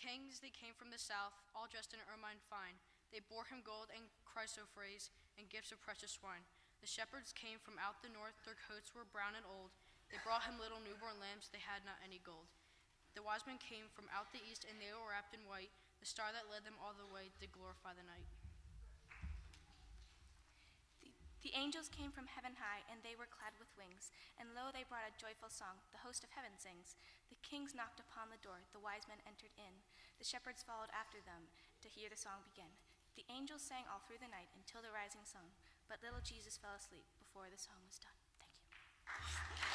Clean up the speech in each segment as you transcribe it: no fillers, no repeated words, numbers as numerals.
kings, they came from the south, all dressed in ermine fine. They bore him gold and chrysoprase and gifts of precious wine. The shepherds came from out the north, their coats were brown and old. They brought him little newborn lambs, they had not any gold. The wise men came from out the east, and they were wrapped in white. The star that led them all the way did glorify the night. The angels came from heaven high, and they were clad with wings. And lo, they brought a joyful song, the host of heaven sings. The kings knocked upon the door, the wise men entered in. The shepherds followed after them to hear the song begin. The angels sang all through the night until the rising sun. But little Jesus fell asleep before the song was done. Thank you.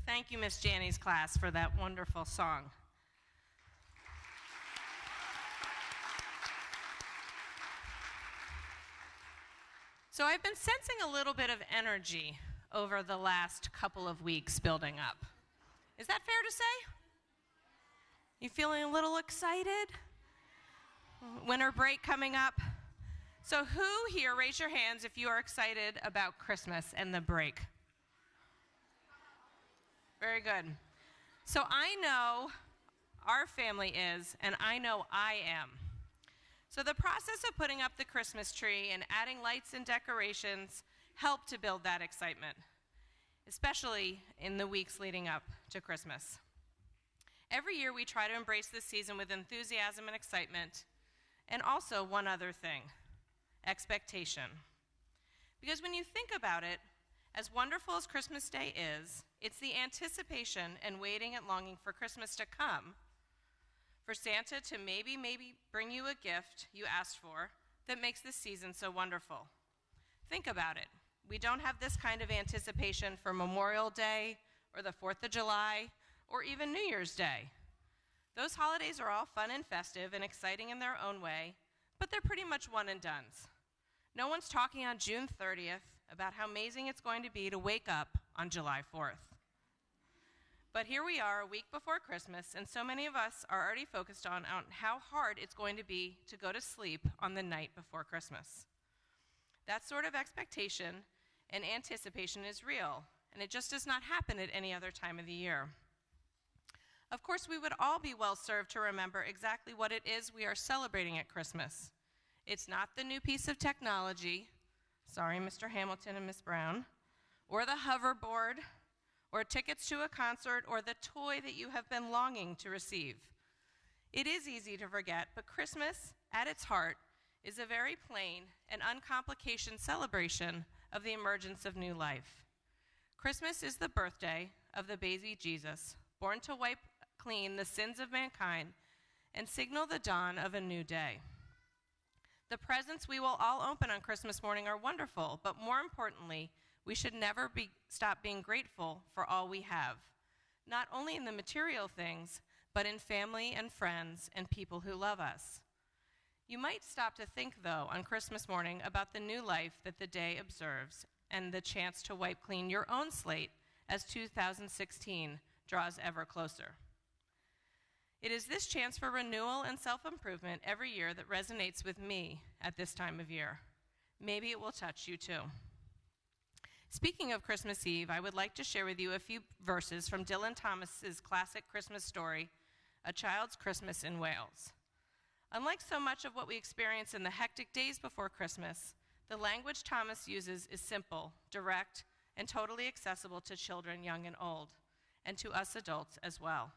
Thank you, Miss Janney's class, for that wonderful song. So I've been sensing a little bit of energy over the last couple of weeks building up. Is that fair to say? You feeling a little excited? Winter break coming up. So who here, raise your hands if you are excited about Christmas and the break. Very good. So I know our family is, and I know I am. So the process of putting up the Christmas tree and adding lights and decorations helped to build that excitement, especially in the weeks leading up to Christmas. Every year we try to embrace this season with enthusiasm and excitement, and also one other thing, expectation. Because when you think about it, as wonderful as Christmas Day is, it's the anticipation and waiting and longing for Christmas to come, for Santa to maybe bring you a gift you asked for, that makes this season so wonderful. Think about it. We don't have this kind of anticipation for Memorial Day or the 4th of July or even New Year's Day. Those holidays are all fun and festive and exciting in their own way, but they're pretty much one and dones. No one's talking on June 30th about how amazing it's going to be to wake up on July 4th. But here we are a week before Christmas, and so many of us are already focused on how hard it's going to be to go to sleep on the night before Christmas. That sort of expectation and anticipation is real, and it just does not happen at any other time of the year. Of course, we would all be well served to remember exactly what it is we are celebrating at Christmas. It's not the new piece of technology, sorry, Mr. Hamilton and Miss Brown, or the hoverboard, or tickets to a concert, or the toy that you have been longing to receive. It is easy to forget, but Christmas, at its heart, is a very plain and uncomplicated celebration of the emergence of new life. Christmas is the birthday of the baby Jesus, born to wipe clean the sins of mankind and signal the dawn of a new day. The presents we will all open on Christmas morning are wonderful, but more importantly, we should never stop being grateful for all we have, not only in the material things, but in family and friends and people who love us. You might stop to think, though, on Christmas morning about the new life that the day observes and the chance to wipe clean your own slate as 2016 draws ever closer. It is this chance for renewal and self-improvement every year that resonates with me at this time of year. Maybe it will touch you too. Speaking of Christmas Eve, I would like to share with you a few verses from Dylan Thomas's classic Christmas story, A Child's Christmas in Wales. Unlike so much of what we experience in the hectic days before Christmas, the language Thomas uses is simple, direct, and totally accessible to children young and old, and to us adults as well.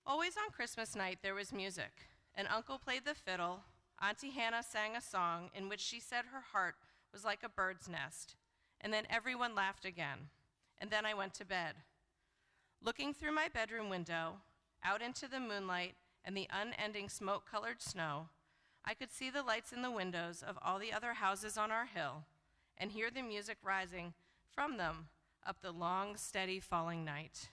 Always on Christmas night there was music. An uncle played the fiddle, Auntie Hannah sang a song in which she said her heart was like a bird's nest, and then everyone laughed again, and then I went to bed. Looking through my bedroom window, out into the moonlight and the unending smoke-colored snow, I could see the lights in the windows of all the other houses on our hill and hear the music rising from them up the long, steady falling night.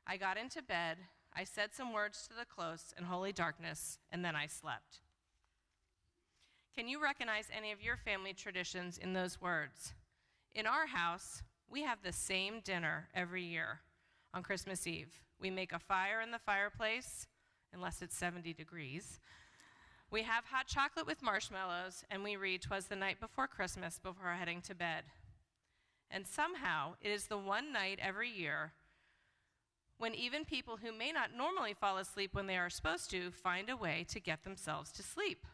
I got into bed, I said some words to the close and holy darkness, and then I slept. Can you recognize any of your family traditions in those words? In our house, we have the same dinner every year on Christmas Eve. We make a fire in the fireplace, unless it's 70 degrees. We have hot chocolate with marshmallows, and we read "'Twas the Night Before Christmas" before heading to bed. And somehow, it is the one night every year when even people who may not normally fall asleep when they are supposed to find a way to get themselves to sleep.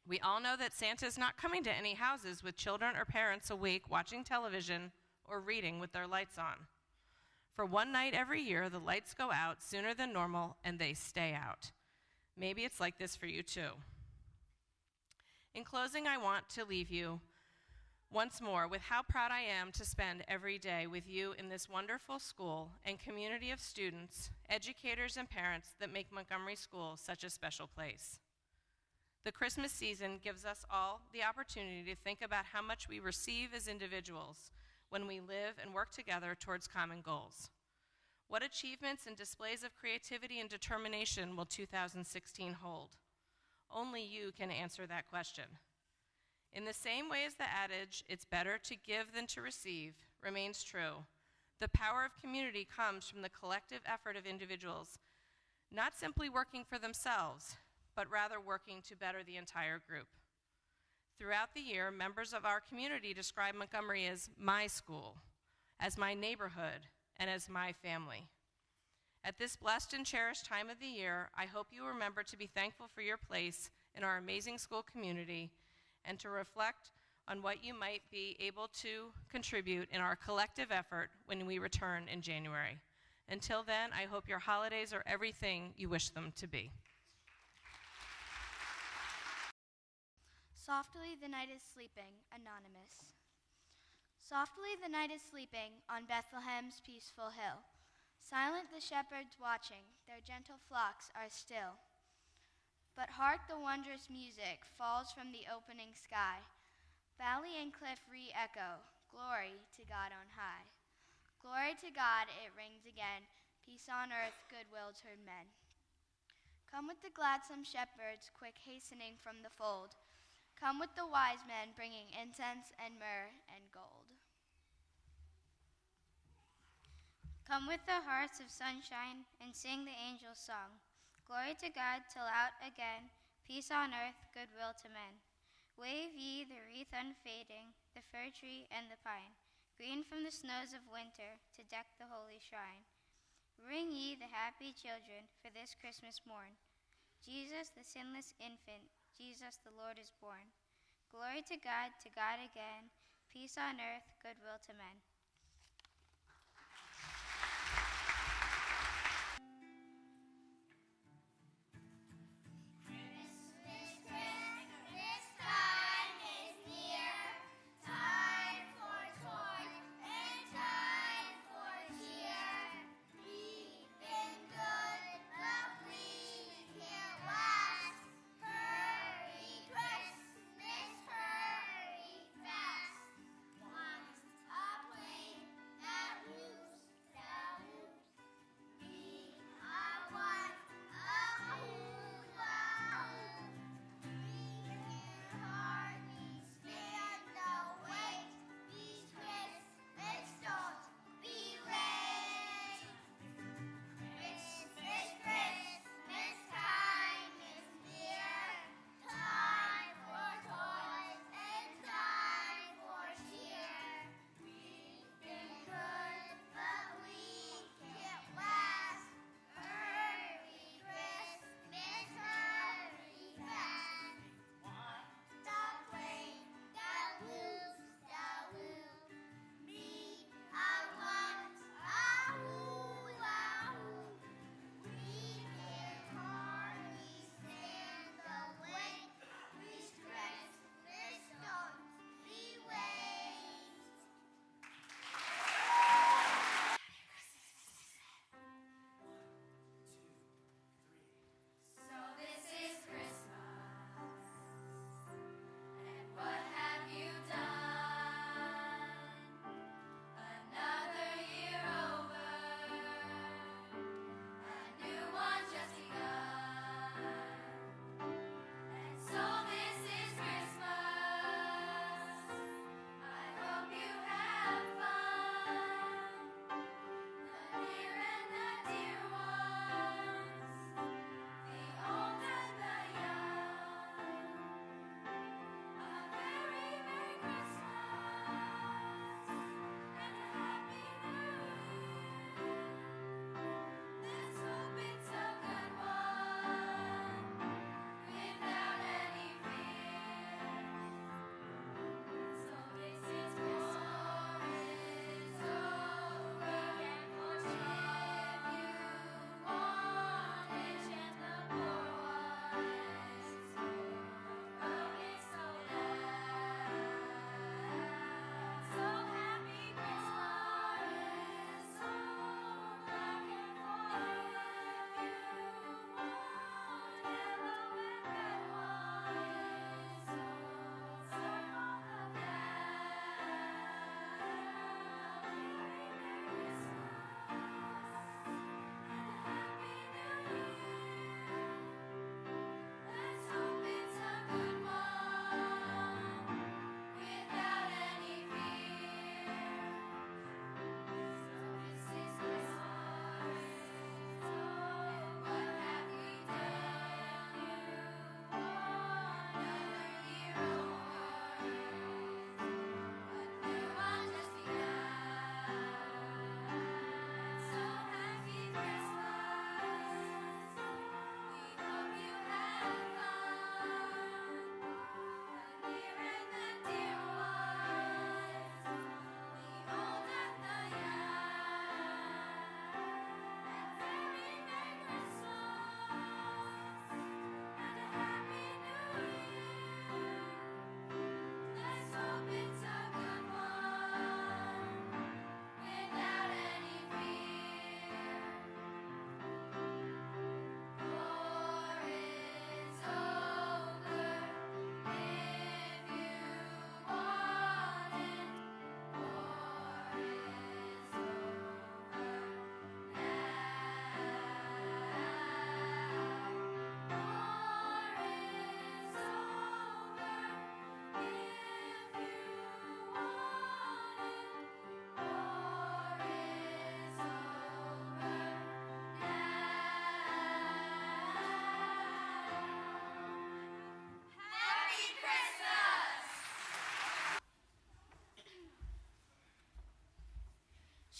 We all know that Santa is not coming to any houses with children or parents awake watching television or reading with their lights on. For one night every year, the lights go out sooner than normal, and they stay out. Maybe it's like this for you too. In closing, I want to leave you once more with how proud I am to spend every day with you in this wonderful school and community of students, educators, and parents that make Montgomery School such a special place. The Christmas season gives us all the opportunity to think about how much we receive as individuals when we live and work together towards common goals. What achievements and displays of creativity and determination will 2016 hold? Only you can answer that question. In the same way as the adage, "It's better to give than to receive," remains true, the power of community comes from the collective effort of individuals, not simply working for themselves, but rather working to better the entire group. Throughout the year, members of our community describe Montgomery as my school, as my neighborhood, and as my family. At this blessed and cherished time of the year, I hope you remember to be thankful for your place in our amazing school community and to reflect on what you might be able to contribute in our collective effort when we return in January. Until then, I hope your holidays are everything you wish them to be. Softly the night is sleeping, anonymous. Softly the night is sleeping on Bethlehem's peaceful hill. Silent the shepherds watching, their gentle flocks are still. But hark, the wondrous music falls from the opening sky. Valley and cliff re-echo, glory to God on high. Glory to God, it rings again, peace on earth, goodwill toward men. Come with the gladsome shepherds, quick hastening from the fold. Come with the wise men, bringing incense and myrrh and gold. Come with the hearts of sunshine and sing the angel's song. Glory to God till out again, peace on earth, goodwill to men. Wave ye the wreath unfading, the fir tree and the pine, green from the snows of winter to deck the holy shrine. Ring ye the happy children for this Christmas morn. Jesus, the sinless infant, Jesus the Lord is born. Glory to God again, peace on earth, goodwill to men.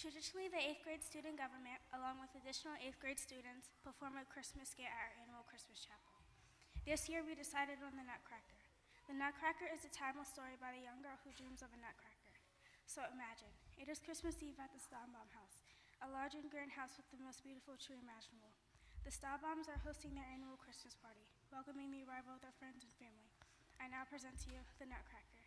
Traditionally, the 8th grade student government, along with additional 8th grade students, perform a Christmas skit at our annual Christmas chapel. This year, we decided on the Nutcracker. The Nutcracker is a timeless story about a young girl who dreams of a nutcracker. So imagine, it is Christmas Eve at the Stahlbaum house, a large and grand house with the most beautiful tree imaginable. The Stahlbaums are hosting their annual Christmas party, welcoming the arrival of their friends and family. I now present to you the Nutcracker.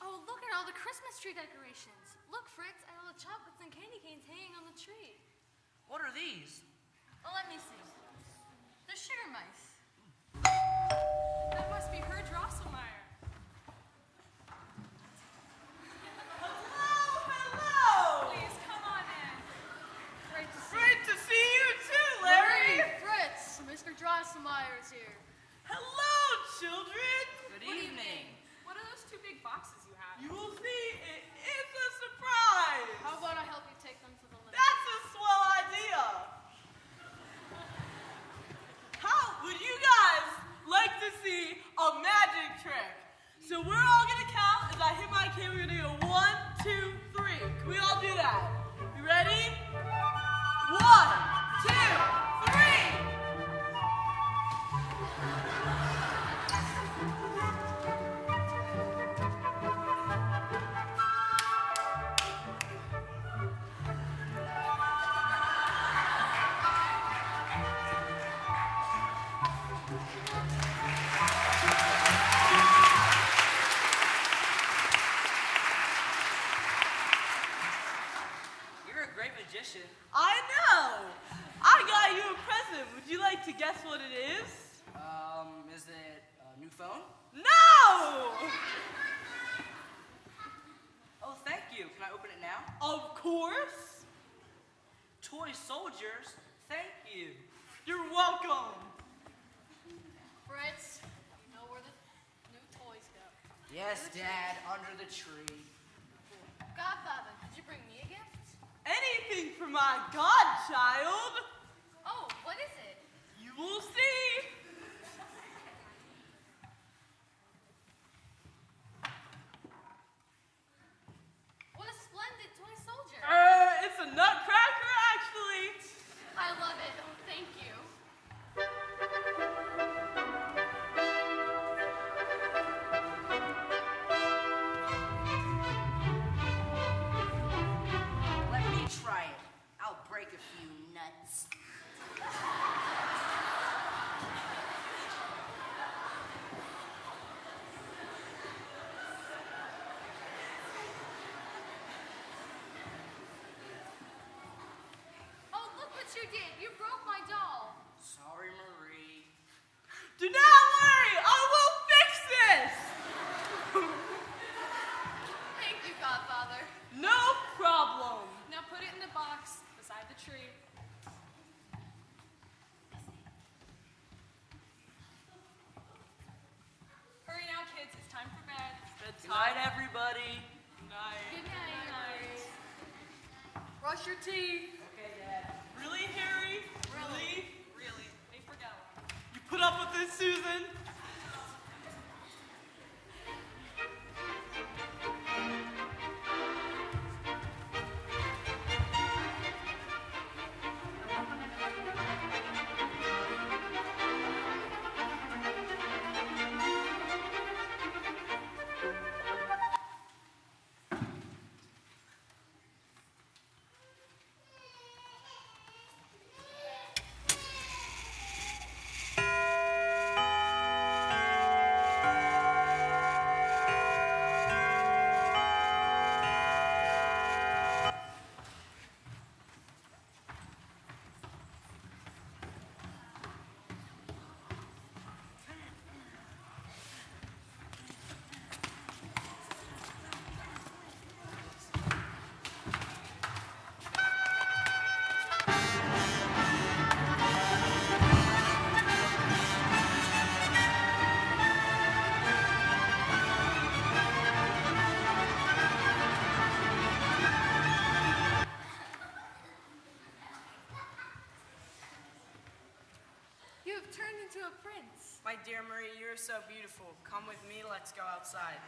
Oh, look at all the Christmas tree decorations. Look, Fritz, at all the chocolates and candy canes hanging on the tree. What are these? Oh, let me see. They're sugar mice. That must be her Drosselmeyer. Hello! Please, come on in. Great to see you too, Larry! Fritz, Mr. Drosselmeyer is here. Hello, children! Good evening. What are those two big boxes you have? You will see, it is a surprise! How about I help you take them to the limit? That's a swell idea! How would you guys like to see a magic trick? So we're all gonna count as I hit my key. We're gonna go 1, 2, 3. Can we all do that? You ready? 1, 2, 3! You're a great magician. I know! I got you a present. Would you like to guess what it is? Is it a new phone? No! Oh, thank you. Can I open it now? Of course. Toy soldiers, thank you. You're welcome. Fritz, you know where the new toys go. Yes, Dad, under the tree. Godfather, did you bring me a gift? Anything for my godchild. Oh, what is it? You will see. What a splendid toy soldier. It's a nutcracker, actually. I love it. Oh, thank you. Let me try it. I'll break a few nuts. Oh, look what you did. You broke my doll. Sorry, Marie. Do not worry. I will fix this. Thank you, Godfather. No problem. Now put it in the box beside the tree. Hurry now, kids. It's time for bed. Good night, everybody. Good night. Brush your teeth. Okay, Dad. Really, Harry? Really? Really? They forgot. You put up with this, Susan? into a prince. My dear Marie, you're so beautiful. Come with me, let's go outside.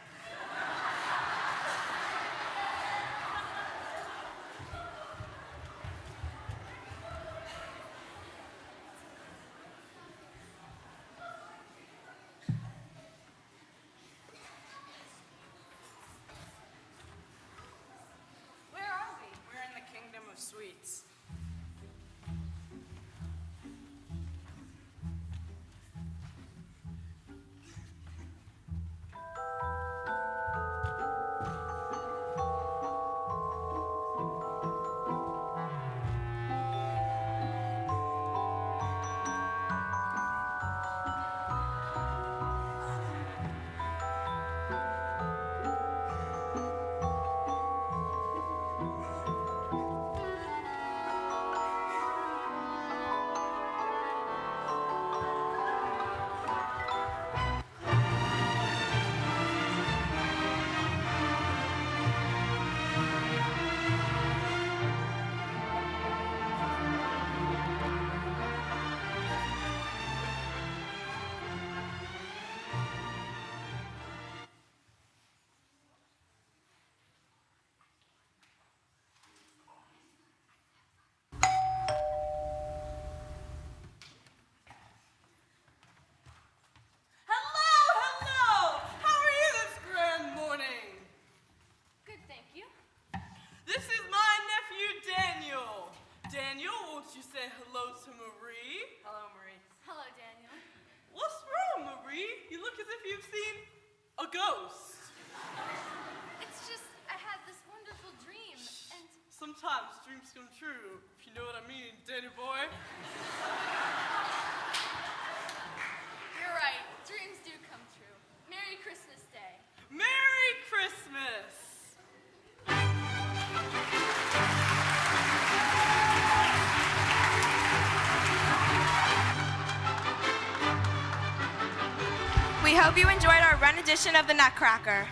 Where are we? We're in the kingdom of sweets. Hello! How are you this grand morning? Good, thank you. This is my nephew, Daniel. Daniel, won't you say hello to Marie? Hello, Marie. Hello, Daniel. What's wrong, Marie? You look as if you've seen a ghost. It's just, I had this wonderful dream, and Sometimes dreams come true, if you know what I mean, Danny boy. you're right, dreams do come true. Merry Christmas Day. Merry Christmas! We hope you enjoyed our run edition of the Nutcracker.